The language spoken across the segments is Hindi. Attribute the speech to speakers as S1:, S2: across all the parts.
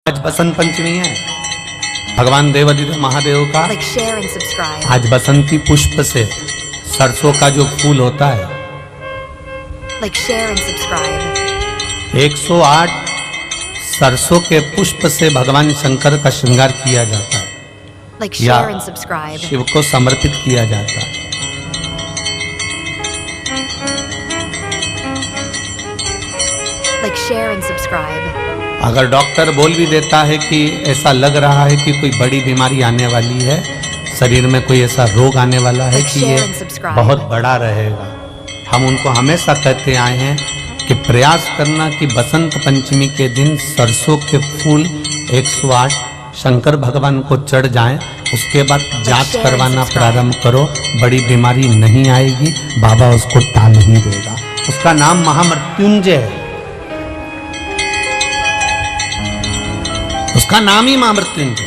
S1: आज बसंत पंचमी है, भगवान देवादिदेव महादेव का
S2: Like, share and subscribe.
S1: आज बसंती पुष्प से सरसों का जो फूल होता है,
S2: Like, share and subscribe.
S1: 108 सरसों के पुष्प से भगवान शंकर का श्रृंगार किया जाता है
S2: Like,
S1: या
S2: share and subscribe.
S1: शिव को समर्पित किया जाता है।
S2: Like, share and subscribe.
S1: अगर डॉक्टर बोल भी देता है कि ऐसा लग रहा है कि कोई बड़ी बीमारी आने वाली है, शरीर में कोई ऐसा रोग आने वाला है कि ये बहुत बड़ा रहेगा, हम उनको हमेशा कहते आए हैं कि प्रयास करना कि बसंत पंचमी के दिन सरसों के फूल 108 शंकर भगवान को चढ़ जाएं, उसके बाद जांच करवाना प्रारंभ करो, बड़ी बीमारी नहीं आएगी, बाबा उसको टाल नहीं देगा। उसका नाम महामृत्युंजय है, उसका नाम ही महामृत्युंजय।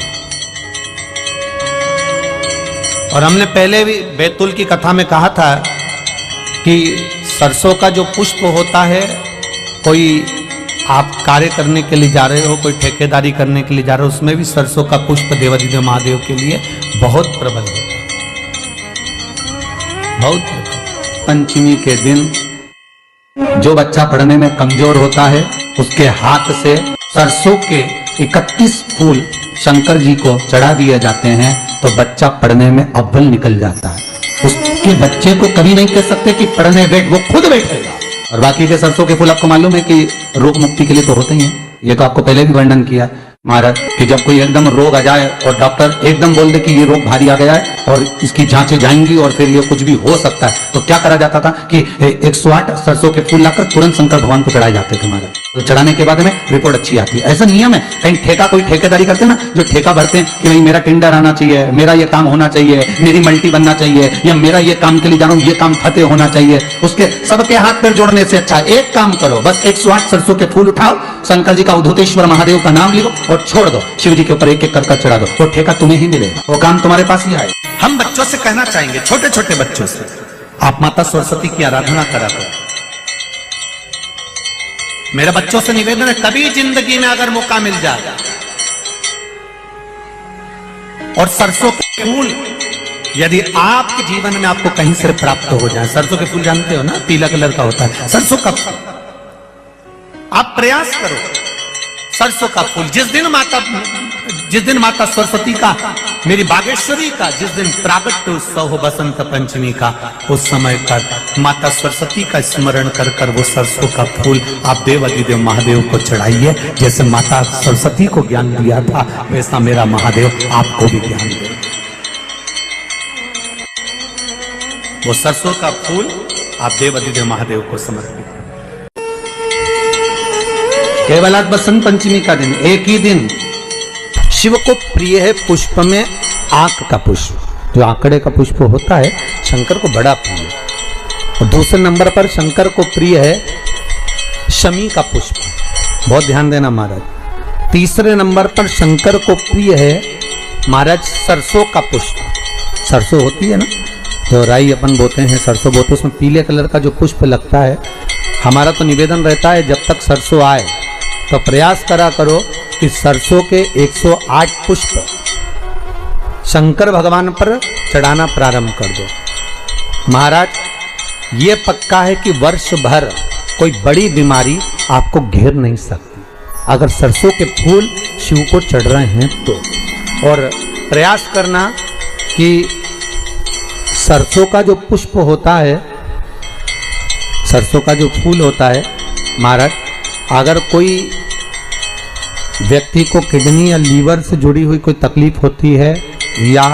S1: और हमने पहले भी बैतुल की कथा में कहा था कि सरसों का जो पुष्प होता है, कोई आप कार्य करने के लिए जा रहे हो, कोई ठेकेदारी करने के लिए जा रहे हो, उसमें भी सरसों का पुष्प देवादिदेव महादेव के लिए बहुत प्रबल होता है, बहुत प्रबल। पंचमी के दिन जो बच्चा पढ़ने में कमजोर होता है, उसके हाथ से सरसों के 31 फूल शंकर जी को चढ़ा दिए जाते हैं, तो बच्चा पढ़ने में अव्वल निकल जाता है। उसके बच्चे को कभी नहीं कह सकते कि पढ़ने बैठ, वो खुद बैठेगा। और बाकी के सरसों के फूल आपको मालूम है कि रोग मुक्ति के लिए तो होते ही हैं, ये तो आपको पहले भी वर्णन किया महाराज कि जब कोई एकदम रोग आ जाए और डॉक्टर एकदम बोल दे कि ये रोग भारी आ गया है और इसकी जांचें जाएंगी और फिर ये कुछ भी हो सकता है, तो क्या करा जाता था कि 108 सरसों के फूल लाकर तुरंत शंकर भगवान को चढ़ाए जाते थे महाराज। तो चढ़ाने के बाद में रिपोर्ट अच्छी आती है। ऐसा नियम है, कहीं ठेका कोई ठेकेदारी करते हैं ना, जो ठेका भरते हैं कि भाई मेरा टेंडर आना चाहिए, मेरा ये काम होना चाहिए, मेरी मल्टी बनना चाहिए, या मेरा ये काम के लिए जा रहा हूं, ये काम फतेह होना चाहिए, उसके सबके हाथ पैर जोड़ने से अच्छा एक काम करो, बस 108 सरसों के फूल उठाओ, शंकर जी का उद्धतेश्वर महादेव का नाम लिखो और छोड़ दो, शिव जी के ऊपर एक एक कर चढ़ा दो, वो ठेका तुम्हें ही मिलेगा, वो काम तुम्हारे पास ही आए। हम बच्चों से कहना चाहेंगे, छोटे छोटे बच्चों से, आप माता सरस्वती की आराधना करा करो। मेरे बच्चों से निवेदन है, कभी जिंदगी में अगर मौका मिल जाए और सरसों के फूल यदि आपके जीवन में आपको कहीं से प्राप्त हो जाए, सरसों के फूल जानते हो ना, पीला कलर का होता है सरसों का फूल, आप प्रयास करो सरसों का फूल। जिस दिन माता सरस्वती का, मेरी बागेश्वरी का जिस दिन प्रागट्य उत्सव हो बसंत पंचमी का, उस समय कर माता सरस्वती का स्मरण कर कर वो सरसों का फूल आप देवादिदेव महादेव को चढ़ाइए। जैसे माता सरस्वती को ज्ञान दिया था, वैसा मेरा महादेव आपको भी ज्ञान दे। वो सरसों का फूल आप देवादिदेव महादेव को समर्पित करें। केवल आज बसंत पंचमी का दिन, एक ही दिन शिव को प्रिय है पुष्प में आंक का पुष्प, जो आंकड़े का पुष्प होता है शंकर को बड़ा प्रिय है। और दूसरे नंबर पर शंकर को प्रिय है शमी का पुष्प, बहुत ध्यान देना महाराज। तीसरे नंबर पर शंकर को प्रिय है महाराज सरसों का पुष्प। सरसों होती है ना, जो राई अपन बोते हैं, सरसों बोते, उसमें पीले कलर का जो पुष्प लगता है। हमारा तो निवेदन रहता है जब तक सरसों आए तो प्रयास करा करो कि सरसों के 108 पुष्प शंकर भगवान पर चढ़ाना प्रारंभ कर दो। महाराज ये पक्का है कि वर्ष भर कोई बड़ी बीमारी आपको घेर नहीं सकती अगर सरसों के फूल शिव को चढ़ रहे हैं तो। और प्रयास करना कि सरसों का जो पुष्प होता है, सरसों का जो फूल होता है महाराज, अगर कोई व्यक्ति को किडनी या लीवर से जुड़ी हुई कोई तकलीफ होती है, या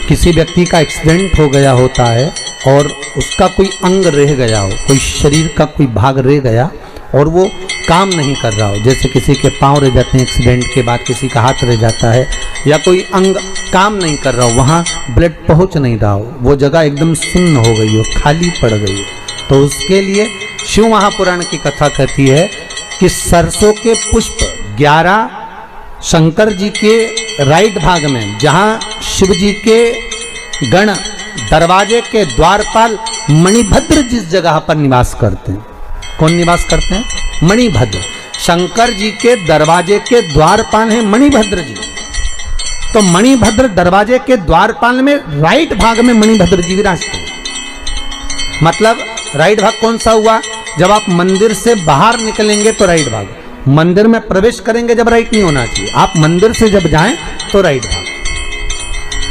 S1: किसी व्यक्ति का एक्सीडेंट हो गया होता है और उसका कोई अंग रह गया हो, कोई शरीर का कोई भाग रह गया और वो काम नहीं कर रहा हो, जैसे किसी के पांव रह जाते हैं एक्सीडेंट के बाद, किसी का हाथ रह जाता है, या कोई अंग काम नहीं कर रहा हो, वहाँ ब्लड पहुँच नहीं रहा हो, वो जगह एकदम सुन्न हो गई हो, खाली पड़ गई हो, तो उसके लिए शिव महापुराण की कथा कहती है कि सरसों के पुष्प 11 शंकर जी के राइट भाग में, जहाँ शिव जी के गण दरवाजे के द्वारपाल मणिभद्र जिस जगह पर निवास करते हैं, कौन निवास करते हैं? मणिभद्र। शंकर जी के दरवाजे के द्वारपाल हैं मणिभद्र जी। तो मणिभद्र दरवाजे के द्वारपाल में राइट भाग में मणिभद्र जी विराजते हैं। मतलब राइट भाग कौन सा हुआ? जब आप मंदिर से बाहर निकलेंगे तो राइट भाग, मंदिर में प्रवेश करेंगे जब राइट नहीं होना चाहिए, आप मंदिर से जब जाएं तो राइट भाग।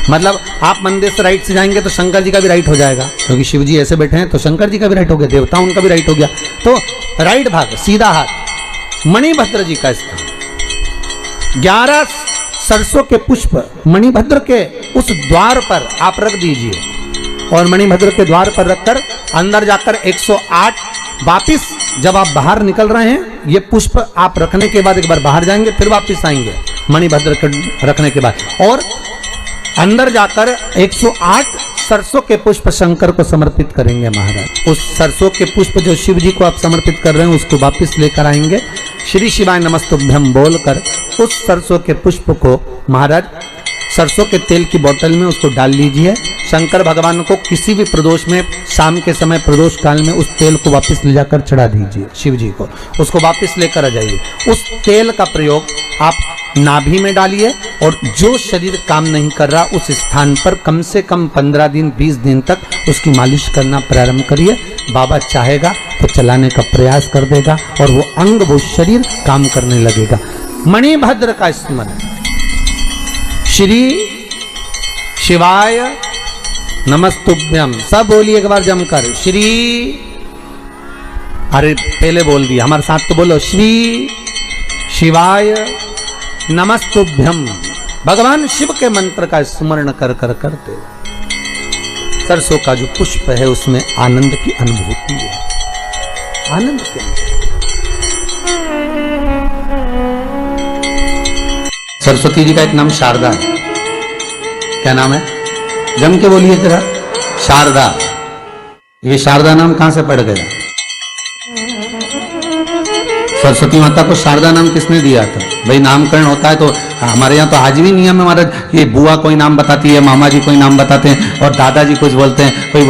S1: मतलब आप मंदिर से राइट से जाएंगे तो शंकर जी का भी राइट हो जाएगा, क्योंकि शिव जी ऐसे बैठे हैं तो शंकर जी का भी राइट हो गया, देवता उनका भी राइट हो गया। तो राइट भाग सीधा हाथ मणिभद्र जी का स्थान। 11 सरसों के पुष्प मणिभद्र के उस द्वार पर आप रख दीजिए और मणिभद्र के द्वार पर रखकर अंदर जाकर 108 वापिस जब आप बाहर निकल रहे हैं, ये पुष्प आप रखने के बाद एक बार बाहर जाएंगे, फिर वापिस आएंगे मणिभद्र के रखने के बाद, और अंदर जाकर 108 सरसों के पुष्प शंकर को समर्पित करेंगे महाराज। उस सरसों के पुष्प जो शिव जी को आप समर्पित कर रहे हैं उसको वापिस लेकर आएंगे, श्री शिवाय नमस्तुभ्यं बोलकर उस सरसों के पुष्प को महाराज सरसों के तेल की बोतल में उसको डाल लीजिए। शंकर भगवान को किसी भी प्रदोष में शाम के समय प्रदोष काल में उस तेल को वापस ले जाकर चढ़ा दीजिए शिव जी को, उसको वापस लेकर आ जाइए। उस तेल का प्रयोग आप नाभि में डालिए और जो शरीर काम नहीं कर रहा उस स्थान पर कम से कम 15 दिन 20 दिन तक उसकी मालिश करना प्रारंभ करिए। बाबा चाहेगा तो चलाने का प्रयास कर देगा और वो अंग वो शरीर काम करने लगेगा। मणिभद्र का स्मरण, श्री शिवाय नमस्तुभ्यं, सब बोलिए एक बार जमकर, श्री, अरे पहले बोल दिया, हमारे साथ तो बोलो, श्री शिवाय नमस्तुभ्यं। भगवान शिव के मंत्र का स्मरण कर कर करते सरसों का जो पुष्प है उसमें आनंद की अनुभूति है, आनंद की अनुभूति। सरस्वती जी का एक नाम शारदा है। क्या नाम है? जम के बोलिए जरा, शारदा। ये शारदा नाम कहां से पड़ गया? सरस्वती माता को शारदा नाम किसने दिया था? भाई नामकरण होता है तो हमारे यहाँ तो आज भी नियम है महाराज, ये बुआ कोई नाम बताती है, मामा जी कोई नाम बताते हैं और दादाजी कुछ बोलते हैं, कोई